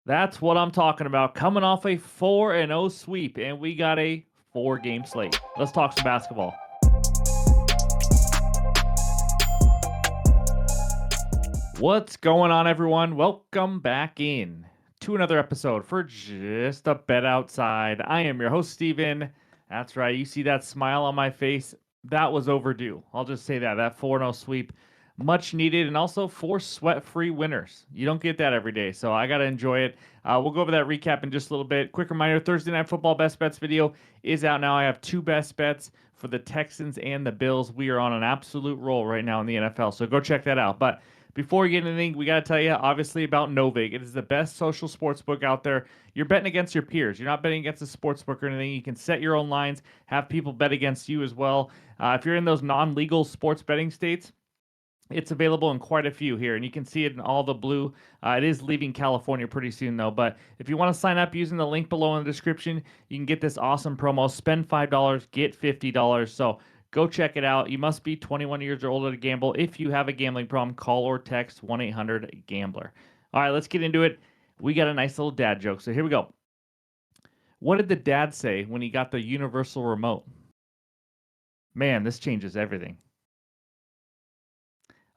That's what I'm talking about. Coming off a 4-0 sweep, and we got a 4-game slate. Let's talk some basketball. What's going on, everyone? Welcome back in to another episode for Just a Bet Outside. I am your host, Steven. That's right. You see that smile on my face? That was overdue. I'll just say that. That 4-0 sweep, much needed, and also 4 sweat-free winners. You don't get that every day, so I got to enjoy it. We'll go over that recap in just a little bit. Quick reminder, Thursday Night Football Best Bets video is out now. I have 2 best bets for the Texans and the Bills. We are on an absolute roll right now in the NFL, so go check that out. But before we get into anything, we got to tell you, obviously, about NOVIG. It is the best social sports book out there. You're betting against your peers. You're not betting against a sports book or anything. You can set your own lines, have people bet against you as well. If you're in those non-legal sports betting states, it's available in quite a few here, and you can see it in all the blue. It is leaving California pretty soon, though. But if you want to sign up using the link below in the description, you can get this awesome promo. Spend $5, get $50. So go check it out. You must be 21 years or older to gamble. If you have a gambling problem, call or text 1-800-GAMBLER. All right, let's get into it. We got a nice little dad joke, so here we go. What did the dad say when he got the universal remote? Man, this changes everything.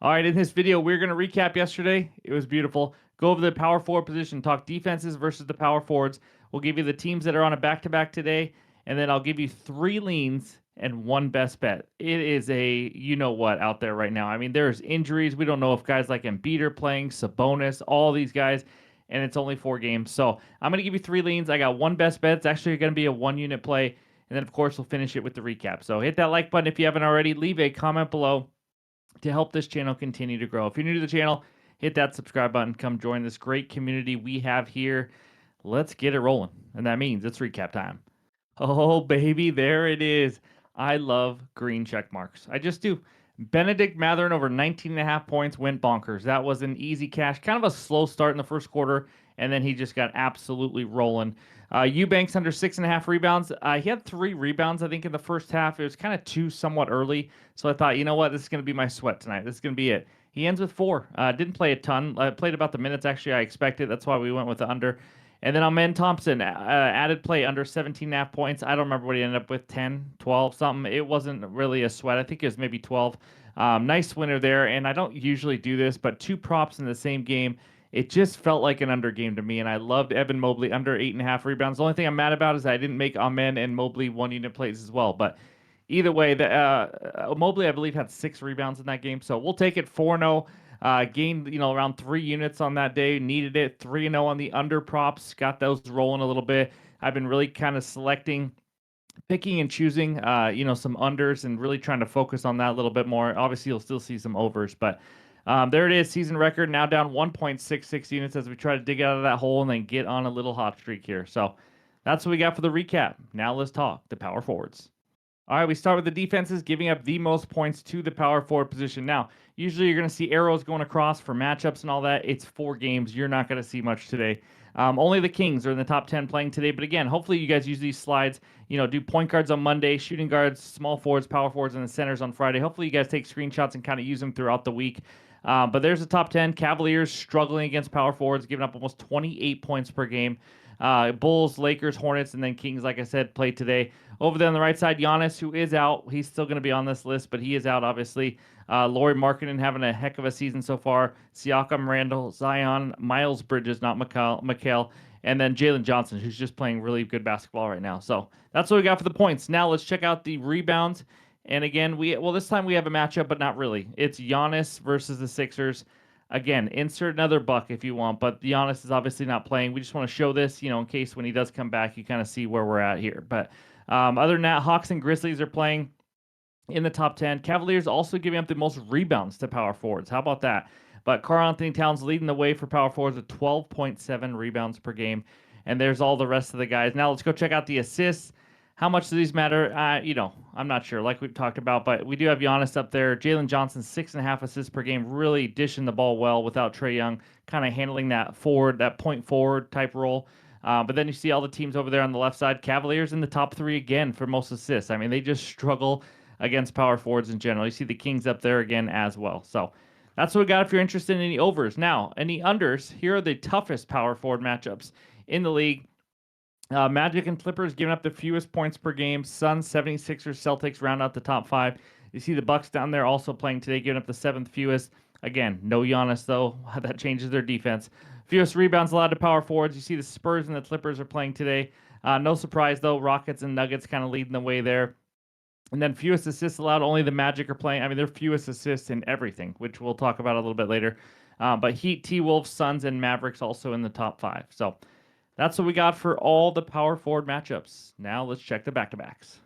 All right, in this video, we're going to recap yesterday. It was beautiful. Go over the power forward position, talk defenses versus the power forwards. We'll give you the teams that are on a back-to-back today, and then I'll give you 3 leans and 1 best bet. It is a you-know-what out there right now. I mean, there's injuries. We don't know if guys like Embiid are playing, Sabonis, all these guys, and it's only 4 games. So I'm going to give you 3 leans. I got 1 best bet. It's actually going to be a 1-unit play, and then, of course, we'll finish it with the recap. So hit that like button if you haven't already. Leave a comment below to help this channel continue to grow. If you're new to the channel, hit that subscribe button. Come join this great community we have here. Let's get it rolling. And that means it's recap time. Oh, baby, there it is. I love green check marks. I just do. Benedict Mathurin over 19.5 points went bonkers. That was an easy cash. Kind of a slow start in the first quarter, and then he just got absolutely rolling. Eubanks under 6.5 rebounds. He had 3 rebounds, I think, in the first half. It was kind of 2 somewhat early, so I thought, you know what, this is going to be my sweat tonight. This is going to be it. He ends with 4. Didn't play a ton. Played about the minutes, actually, I expected. That's why we went with the under. And then Amen Thompson, added play under 17.5 points. I don't remember what he ended up with, 10, 12, something. It wasn't really a sweat. I think it was maybe 12. Nice winner there, and I don't usually do this, but 2 props in the same game. It just felt like an under game to me, and I loved Evan Mobley under 8.5 rebounds. The only thing I'm mad about is I didn't make Amen and Mobley 1-unit plays as well. But either way, Mobley, I believe, had 6 rebounds in that game, so we'll take it 4-0. Gained, around 3 units on that day. Needed it. 3-0 on the under props. Got those rolling a little bit. I've been really kind of picking and choosing, some unders and really trying to focus on that a little bit more. Obviously, you'll still see some overs, but there it is. Season record now down 1.66 units as we try to dig out of that hole and then get on a little hot streak here. So that's what we got for the recap. Now let's talk the power forwards. All right, we start with the defenses giving up the most points to the power forward position. Now, usually you're going to see arrows going across for matchups and all that. It's 4 games. You're not going to see much today. Only the Kings are in the top 10 playing today. But again, hopefully you guys use these slides. Do point guards on Monday, shooting guards, small forwards, power forwards, and the centers on Friday. Hopefully you guys take screenshots and kind of use them throughout the week. But there's the top 10. Cavaliers struggling against power forwards, giving up almost 28 points per game. Bulls, Lakers, Hornets, and then Kings, like I said, play today. Over there on the right side, Giannis, who is out. He's still going to be on this list, but he is out, obviously. Lauri Markkanen having a heck of a season so far. Siakam, Randall, Zion, Miles Bridges, not Mikal, and then Jalen Johnson, who's just playing really good basketball right now. So that's what we got for the points. Now let's check out the rebounds. And again, this time we have a matchup, but not really. It's Giannis versus the Sixers. Again, insert another buck if you want, but Giannis is obviously not playing. We just want to show this, in case when he does come back, you kind of see where we're at here. But other than that, Hawks and Grizzlies are playing in the top 10. Cavaliers also giving up the most rebounds to power forwards. How about that? But Karl-Anthony Towns leading the way for power forwards with 12.7 rebounds per game. And there's all the rest of the guys. Now let's go check out the assists. How much do these matter? I'm not sure, like we've talked about, but we do have Giannis up there. Jalen Johnson, 6.5 assists per game, really dishing the ball well without Trae Young, kind of handling that point forward type role. But then you see all the teams over there on the left side. Cavaliers in the top 3 again for most assists. I mean, they just struggle against power forwards in general. You see the Kings up there again as well. So That's what we got if you're interested in any overs. Now, any unders, here are the toughest power forward matchups in the league. Magic and Clippers giving up the fewest points per game. Suns, 76ers, Celtics round out the top 5. You see the Bucks down there also playing today, giving up the 7th fewest. Again, no Giannis, though. That changes their defense. Fewest rebounds allowed to power forwards. You see the Spurs and the Clippers are playing today. No surprise, though. Rockets and Nuggets kind of leading the way there. And then fewest assists allowed, only the Magic are playing. I mean, they're fewest assists in everything, which we'll talk about a little bit later. But Heat, T-Wolves, Suns, and Mavericks also in the top 5. So that's what we got for all the power forward matchups. Now let's check the back-to-backs.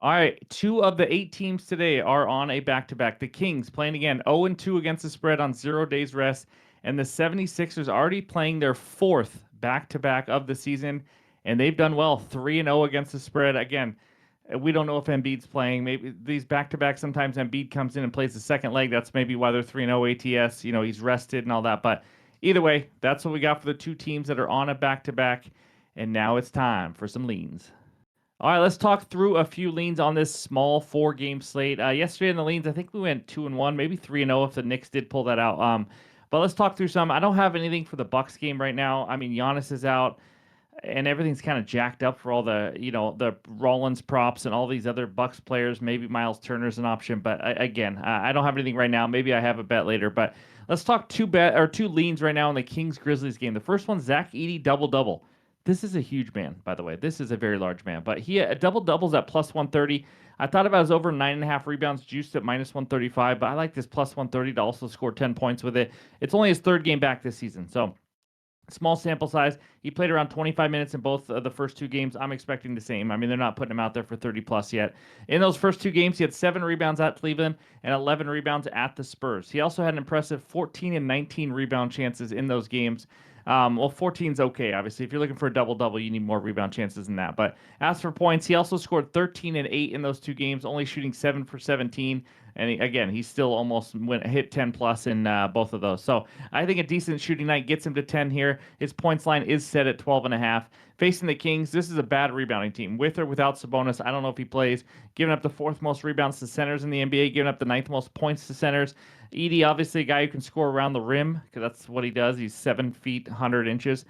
All right, 2 of the 8 teams today are on a back-to-back. The Kings playing again 0-2 against the spread on 0 days rest, and the 76ers already playing their 4th back-to-back of the season, and they've done well, 3-0 against the spread. Again, we don't know if Embiid's playing. Maybe these back-to-backs, sometimes Embiid comes in and plays the second leg. That's maybe why they're 3-0 ATS. You know, he's rested and all that. But either way, that's what we got for the 2 teams that are on a back-to-back. And now it's time for some leans. All right, let's talk through a few leans on this small 4-game slate. Yesterday in the leans, I think we went 2-1, maybe 3-0 if the Knicks did pull that out. But let's talk through some. I don't have anything for the Bucks game right now. I mean, Giannis is out, and everything's kind of jacked up for all the, the Rollins props and all these other Bucks players. Maybe Miles Turner's an option, but I don't have anything right now. Maybe I have a bet later. But let's talk 2 leans right now in the Kings Grizzlies game. The first one, Zach Edey double-double. This is a huge man, by the way. This is a very large man, but he had double-doubles at plus 130. I thought if I was over 9.5 rebounds, juiced at minus 135, but I like this plus 130 to also score 10 points with it. It's only his 3rd game back this season, so small sample size. He played around 25 minutes in both of the first 2 games. I'm expecting the same. I mean, they're not putting him out there for 30-plus yet. In those first 2 games, he had 7 rebounds at Cleveland and 11 rebounds at the Spurs. He also had an impressive 14 and 19 rebound chances in those games. Well, 14 is okay, obviously. If you're looking for a double-double, you need more rebound chances than that. But as for points, he also scored 13 and 8 in those 2 games, only shooting 7 for 17. And again, he still almost hit 10-plus in both of those. So I think a decent shooting night gets him to 10 here. His points line is set at 12.5. Facing the Kings, this is a bad rebounding team. With or without Sabonis, I don't know if he plays. Giving up the 4th most rebounds to centers in the NBA, giving up the 9th most points to centers. Edey, obviously a guy who can score around the rim, because that's what he does. He's 7 feet, 100 inches.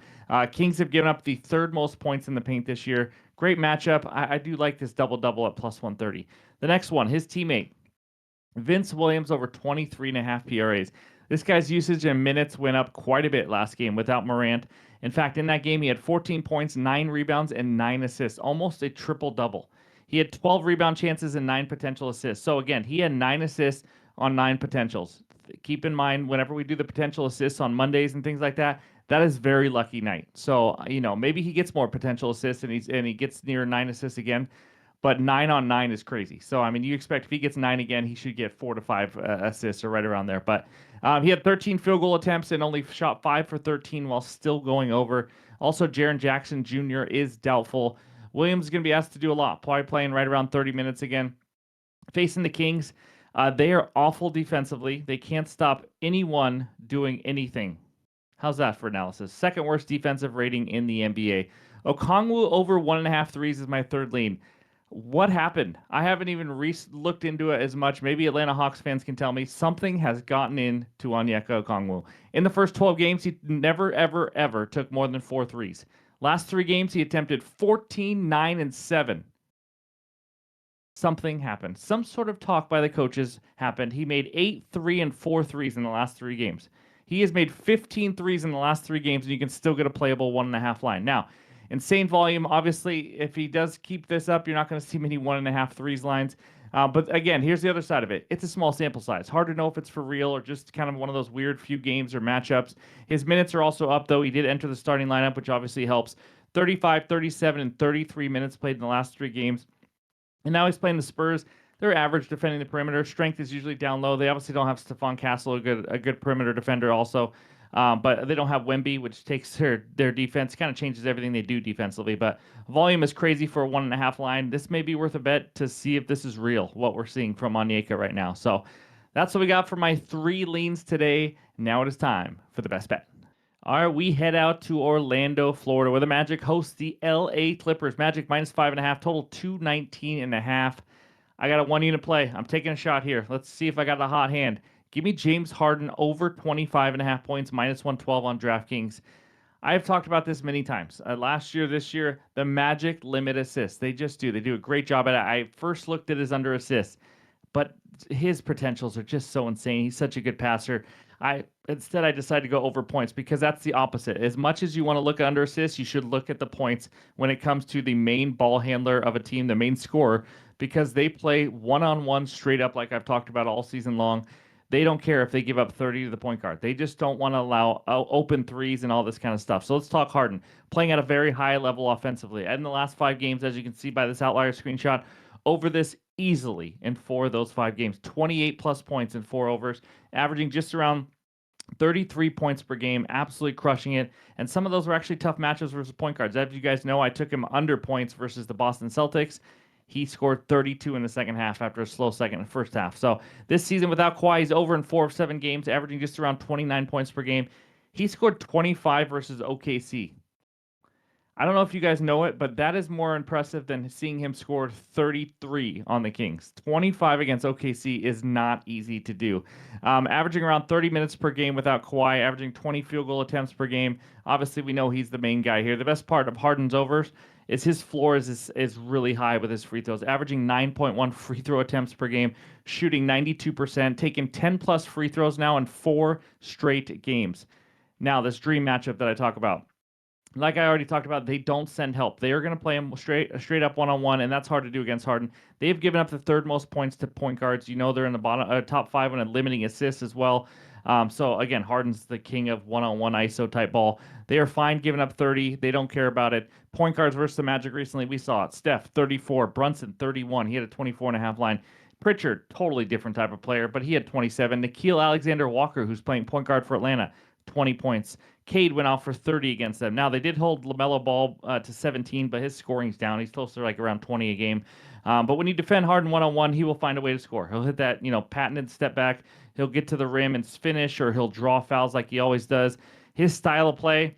Kings have given up the 3rd most points in the paint this year. Great matchup. I do like this double-double at plus 130. The next one, his teammate, Vince Williams, over 23.5 PRAs. This guy's usage in minutes went up quite a bit last game without Morant. In fact, in that game, he had 14 points, 9 rebounds, and 9 assists, almost a triple-double. He had 12 rebound chances and 9 potential assists. So again, he had 9 assists on 9 potentials. Keep in mind, whenever we do the potential assists on Mondays and things like that, that is very lucky night. So, maybe he gets more potential assists and he gets near 9 assists again. But 9 on 9 is crazy. So, I mean, you expect if he gets 9 again, he should get 4 to 5 assists or right around there. But he had 13 field goal attempts and only shot 5 for 13 while still going over. Also, Jaren Jackson Jr. is doubtful. Williams is going to be asked to do a lot, probably playing right around 30 minutes again. Facing the Kings, they are awful defensively. They can't stop anyone doing anything. How's that for analysis? 2nd worst defensive rating in the NBA. Okongwu over 1.5 threes is my 3rd lean. What happened? I haven't even looked into it as much. Maybe Atlanta Hawks fans can tell me. Something has gotten into Onyeka Okongwu. In the first 12 games, he never, ever, ever took more than 4 threes. Last 3 games, he attempted 14, 9, and 7. Something happened. Some sort of talk by the coaches happened. He made 8, 3, and 4 threes in the last 3 games. He has made 15 threes in the last 3 games, and you can still get a playable 1.5 line. Now, insane volume. Obviously, if he does keep this up, you're not going to see many 1.5 threes lines. But again, here's the other side of it. It's a small sample size. Hard to know if it's for real or just kind of one of those weird few games or matchups. His minutes are also up, though. He did enter the starting lineup, which obviously helps. 35, 37, and 33 minutes played in the last 3 games. And now he's playing the Spurs. They're average defending the perimeter. Strength is usually down low. They obviously don't have Stephon Castle, a good perimeter defender also. But they don't have Wemby, which takes their defense, kind of changes everything they do defensively. But volume is crazy for a 1.5 line. This may be worth a bet to see if this is real, what we're seeing from Onyeka right now. So that's what we got for my 3 leans today. Now it is time for the best bet. All right, we head out to Orlando, Florida, where the Magic host the LA Clippers. Magic minus 5.5, total 219.5. I got a 1-unit play. I'm taking a shot here. Let's see if I got a hot hand. Give me James Harden over 25.5 points, -112 on DraftKings. I've talked about this many times. Last year, this year, the Magic limit assists. They just do. They do a great job at it. I first looked at his under assists, but his potentials are just so insane. He's such a good passer. I decided to go over points because that's the opposite. As much as you want to look at under assists, you should look at the points when it comes to the main ball handler of a team, the main scorer, because they play one-on-one straight up like I've talked about all season long. They don't care if they give up 30 to the point guard. They just don't want to allow open threes and all this kind of stuff. So let's talk Harden. Playing at a very high level offensively. And in the last 5 games, as you can see by this outlier screenshot, over this easily in 4 of those 5 games. 28 plus points in 4 overs, averaging just around 33 points per game, absolutely crushing it. And some of those were actually tough matchups versus point guards. As you guys know, I took him under points versus the Boston Celtics. He scored 32 in the second half after a slow second and first half. So this season without Kawhi, he's over in 4 of 7 games, averaging just around 29 points per game. He scored 25 versus OKC. I don't know if you guys know it, but that is more impressive than seeing him score 33 on the Kings. 25 against OKC is not easy to do. Averaging around 30 minutes per game without Kawhi, averaging 20 field goal attempts per game. Obviously, we know he's the main guy here. The best part of Harden's overs is his floor is really high with his free throws, averaging 9.1 free throw attempts per game, shooting 92%, taking 10 plus free throws now in 4 straight games. Now, this dream matchup that I talk about. Like I already talked about, they don't send help. They are going to play him straight up one-on-one, and that's hard to do against Harden. They've given up the 3rd most points to point guards. You know they're in the bottom top 5 on limiting assists as well. So again, Harden's the king of one-on-one ISO type ball. They are fine giving up 30. They don't care about it. Point guards versus the Magic recently, we saw it. Steph 34, Brunson 31. He had a 24.5 line. Pritchard, totally different type of player, but he had 27. Nickeil Alexander-Walker, who's playing point guard for Atlanta, 20 points. Cade went off for 30 against them. Now, they did hold LaMelo Ball to 17, but his scoring's down. He's closer to like around 20 a game. But when you defend Harden one-on-one, he will find a way to score. He'll hit that, patented step back. He'll get to the rim and finish, or he'll draw fouls like he always does. His style of play,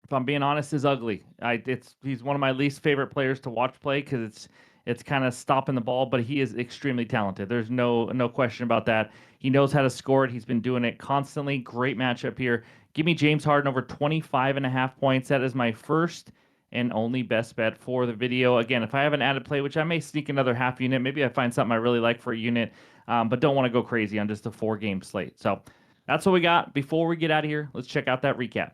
if I'm being honest, is ugly. He's one of my least favorite players to watch play because it's kind of stopping the ball, but he is extremely talented. There's no question about that. He knows how to score it. He's been doing it constantly. Great matchup here. Give me James Harden over 25.5 points. That is my first and only best bet for the video. Again, if I have an added play, which I may sneak another half unit, maybe I find something I really like for a unit, but don't want to go crazy on just a 4-game slate. So that's what we got. Before we get out of here, let's check out that recap.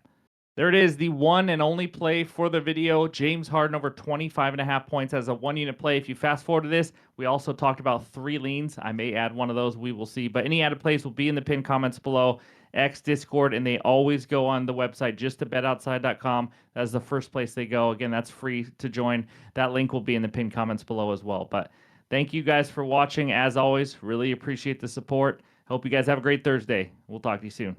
There it is, the one and only play for the video. James Harden over 25.5 points as a 1-unit play. If you fast forward to this, we also talked about 3 leans. I may add one of those. We will see. But any added plays will be in the pinned comments below. X, Discord, and they always go on the website, justtobetoutside.com. That's the first place they go. Again, that's free to join. That link will be in the pinned comments below as well. But thank you guys for watching. As always, really appreciate the support. Hope you guys have a great Thursday. We'll talk to you soon.